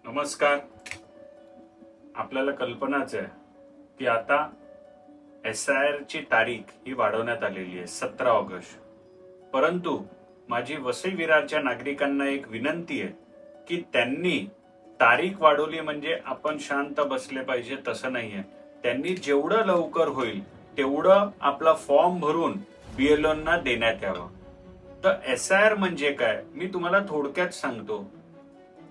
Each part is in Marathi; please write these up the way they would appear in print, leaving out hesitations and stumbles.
नमस्कार. आपल्याला कल्पनाच आहे की आता SIR ची तारीख ही वाढवण्यात आलेली आहे 17 ऑगस्ट. परंतु माझी वसई विरारच्या नागरिकांना एक विनंती आहे की त्यांनी तारीख वाढवली म्हणजे आपण शांत बसले पाहिजे, तसं नाहीये. त्यांनी जेवढं लवकर होईल तेवढं आपला फॉर्म भरून BLOंना देण्यात यावं. तर SIR म्हणजे काय मी तुम्हाला थोडक्यात सांगतो.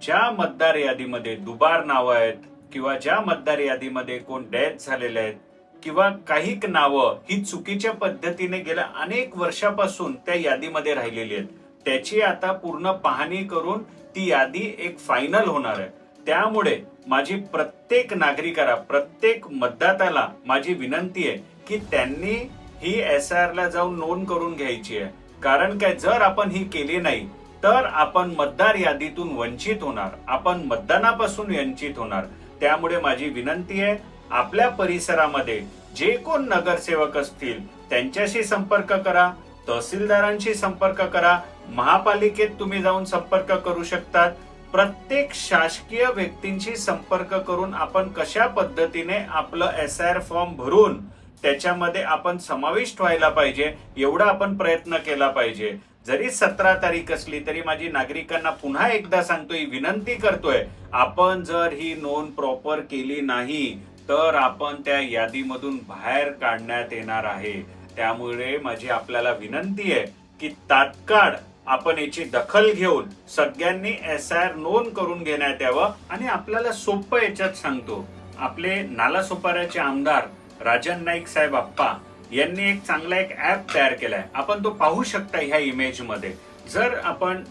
ज्या मतदार यादीमध्ये दुबार नावं आहेत किंवा ज्या मतदार यादीमध्ये कोण डेथ झालेले आहेत किंवा काही नावं ही चुकीच्या पद्धतीने गेल्या अनेक वर्षापासून त्या यादीमध्ये राहिलेली आहेत, त्याची आता पूर्ण पाहणी करून ती यादी एक फायनल होणार आहे. त्यामुळे माझी प्रत्येक नागरिकाला, प्रत्येक मतदात्याला माझी विनंती आहे की त्यांनी ही SIR ला जाऊन नोंद करून घ्यायची आहे. कारण काय, जर आपण ही केली नाही तर आपण मतदार यादीतून वंचित होणार, आपण मतदानापासून वंचित होणार. त्यामुळे माझी विनंती आहे, आपल्या परिसरामध्ये जे कोण नगरसेवक असतील त्यांच्याशी संपर्क करा, तहसीलदारांशी संपर्क करा, महापालिकेत तुम्ही जाऊन संपर्क करू शकतात. प्रत्येक शासकीय व्यक्तींशी संपर्क करून आपण कशा पद्धतीने आपलं SIR फॉर्म भरून त्याच्यामध्ये आपण समाविष्ट व्हायला पाहिजे एवढा आपण प्रयत्न केला पाहिजे. जरी 17 तारीख असली तरी माझी नागरिकांना पुन्हा एकदा सांगतोय, विनंती करतोय, आपण जर ही नोंद प्रॉपर केली नाही तर आपण त्या यादीमधून बाहेर काढण्यात येणार आहे. त्यामुळे माझी आपल्याला विनंती आहे की तात्काळ आपण याची दखल घेऊन सगळ्यांनी SIR नोंद करून घेण्यात यावं. आणि आपल्याला सोपं याच्यात सांगतो, आपले नालासोपाऱ्याचे आमदार राजन नाईक साहेब आप्पा यांनी एक चांगला ऍप तयार केलाय. आपण तो पाहू शकता ह्या इमेज मध्ये. जर आपण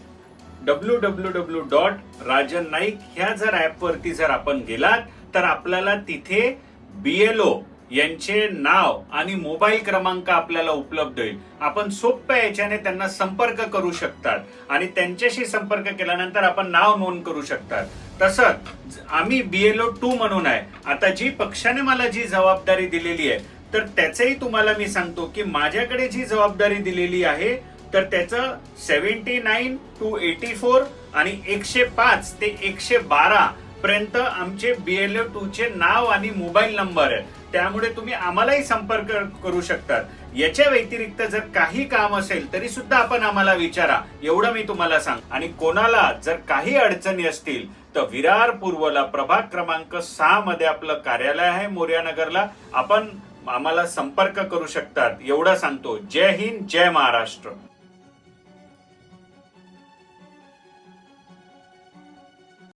www.rajannaik ह्या जर ऍप वरती जर आपण गेलात तर आपल्याला तिथे BLO यांचे नाव आणि मोबाईल क्रमांक आपल्याला उपलब्ध होईल. आपण सोप्या याच्याने त्यांना संपर्क करू शकतात आणि त्यांच्याशी संपर्क केल्यानंतर आपण नाव नोंद करू शकतात. तसंच आम्ही BLO 2 म्हणून आहे. आता जी पक्षाने मला जी जबाबदारी दिलेली आहे तर त्याचंही तुम्हाला मी सांगतो की माझ्याकडे जी जबाबदारी दिलेली आहे तर त्याचं 79 to 84 आणि 105 ते 112 पर्यंत आमचे BLO 2 चे नाव आणि मोबाईल नंबर आहे. त्यामुळे तुम्ही आम्हालाही संपर्क करू शकतात. याच्या व्यतिरिक्त जर काही काम असेल तरी सुद्धा आपण आम्हाला विचारा, एवढं मी तुम्हाला सांग. आणि कोणाला जर काही अडचणी असतील तर विरार पूर्वला प्रभाग क्रमांक 6 मध्ये आपलं कार्यालय आहे, मोर्या नगरला. आपण आम्हाला संपर्क करू शकतात, एवढं सांगतो. जय हिंद, जय महाराष्ट्र.